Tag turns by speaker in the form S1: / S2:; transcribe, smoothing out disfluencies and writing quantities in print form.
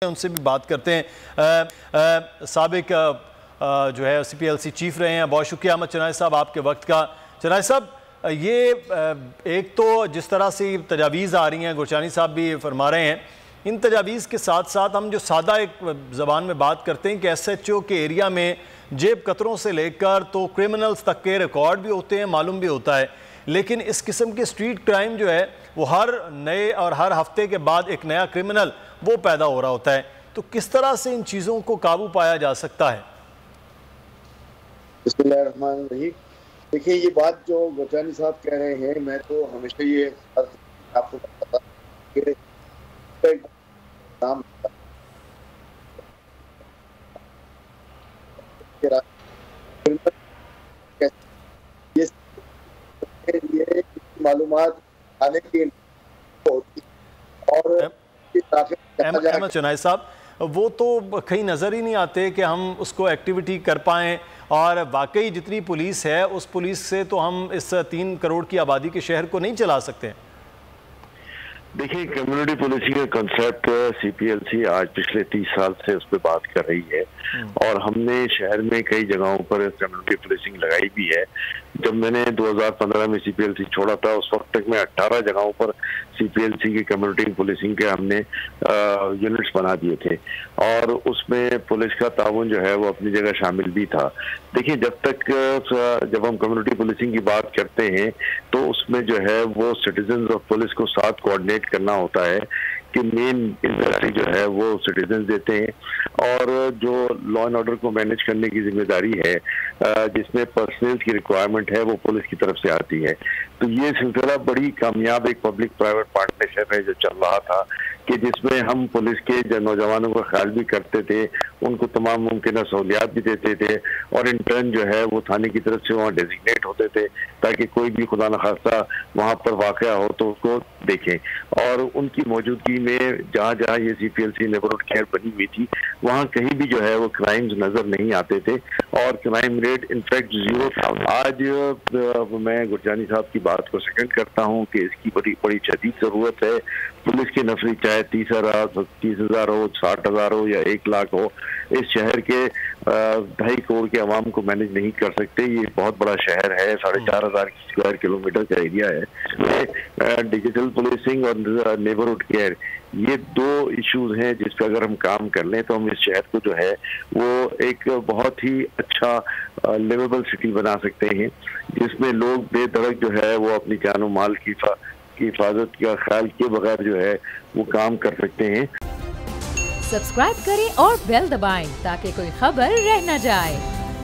S1: उनसे भी बात करते हैं। साबिक जो है CPLC चीफ रहे हैं। बहुत शुक्रिया अहमद चनाई साहब आपके वक्त का। चनाई साहब, ये एक तो जिस तरह से तजावीज़ आ रही हैं, गुरचानी साहब भी फरमा रहे हैं, इन तजावीज़ के साथ साथ हम जो सादा एक ज़बान में बात करते हैं कि SHO के एरिया में जेब कतरों से लेकर तो क्रिमिनल्स तक के रिकॉर्ड भी होते हैं, मालूम भी होता है, लेकिन इस किस्म के स्ट्रीट क्राइम जो है वो हर नए और हर हफ्ते के बाद एक नया क्रिमिनल वो पैदा हो रहा होता है। तो किस तरह से इन चीज़ों को काबू पाया जा सकता है?
S2: बिस्मिल्लाहिर्रहमानिर्रहीम। देखिए, ये बात जो गुरचानी साहब कह रहे हैं, मैं तो हमेशा ये आपको पता नाम ये मालूमात आने की होती और
S1: अहमद चनाई साहब, वो तो कहीं नज़र ही नहीं आते कि हम उसको एक्टिविटी कर पाएँ। और वाकई जितनी पुलिस है उस पुलिस से तो हम इस 3 करोड़ की आबादी के शहर को नहीं चला सकते।
S3: देखिए, कम्युनिटी पुलिसिंग का कंसेप्ट CPLC आज पिछले 30 साल से उस पर बात कर रही है और हमने शहर में कई जगहों पर कम्युनिटी पुलिसिंग लगाई भी है। जब मैंने 2015 में CPLC छोड़ा था, उस वक्त तक में 18 जगहों पर CPLC की कम्युनिटी पुलिसिंग के हमने यूनिट्स बना दिए थे और उसमें पुलिस का ताउन जो है वो अपनी जगह शामिल भी था। देखिए, जब हम कम्युनिटी पुलिसिंग की बात करते हैं तो उसमें जो है वो सिटीजन और पुलिस को साथ कोऑर्डिनेट करना होता है कि मेन इंडस्ट्री जो है वो सिटीजन देते हैं और जो लॉ एंड ऑर्डर को मैनेज करने की जिम्मेदारी है, जिसमें पर्सनल की रिक्वायरमेंट है, वो पुलिस की तरफ से आती है। तो ये सिलसिला बड़ी कामयाब एक पब्लिक प्राइवेट पार्टनरशिप है जो चल रहा था कि जिसमें हम पुलिस के जो नौजवानों का ख्याल भी करते थे, उनको तमाम मुमकिन सहूलियात भी देते थे और इन टर्न जो है वो थाने की तरफ से वहाँ डेजिग्नेट होते थे ताकि कोई भी खुदा न खास्ता वहाँ पर वाक़या हो तो उसको देखें। और उनकी मौजूदगी में जहाँ जहाँ ये CPLC नेबरहुड केयर बनी हुई थी, वहाँ कहीं भी जो है वो क्राइम्स नज़र नहीं आते थे और क्राइम रेट इनफैक्ट 0 था। आज मैं गुरजानी साहब की बात को सेकंड करता हूँ कि इसकी बड़ी शदीद ज़रूरत है। पुलिस की नफरी चाहे 30,000 हो, 60,000 हो या 1 लाख हो, इस शहर के 2.5 करोड़ के अवाम को मैनेज नहीं कर सकते। ये बहुत बड़ा शहर है, 4,500 स्क्वायर किलोमीटर का एरिया है। डिजिटल पुलिसिंग और नेबरहुड केयर, ये 2 इश्यूज हैं जिस पर अगर हम काम कर लें तो हम इस शहर को जो है वो एक बहुत ही अच्छा लिवेबल सिटी बना सकते हैं, जिसमें लोग बेधड़क जो है वो अपनी जान माल की हिफाजत का ख्याल के बगैर जो है वो काम कर सकते हैं।
S4: सब्सक्राइब करें और बेल दबाएं ताकि कोई खबर रह न जाए।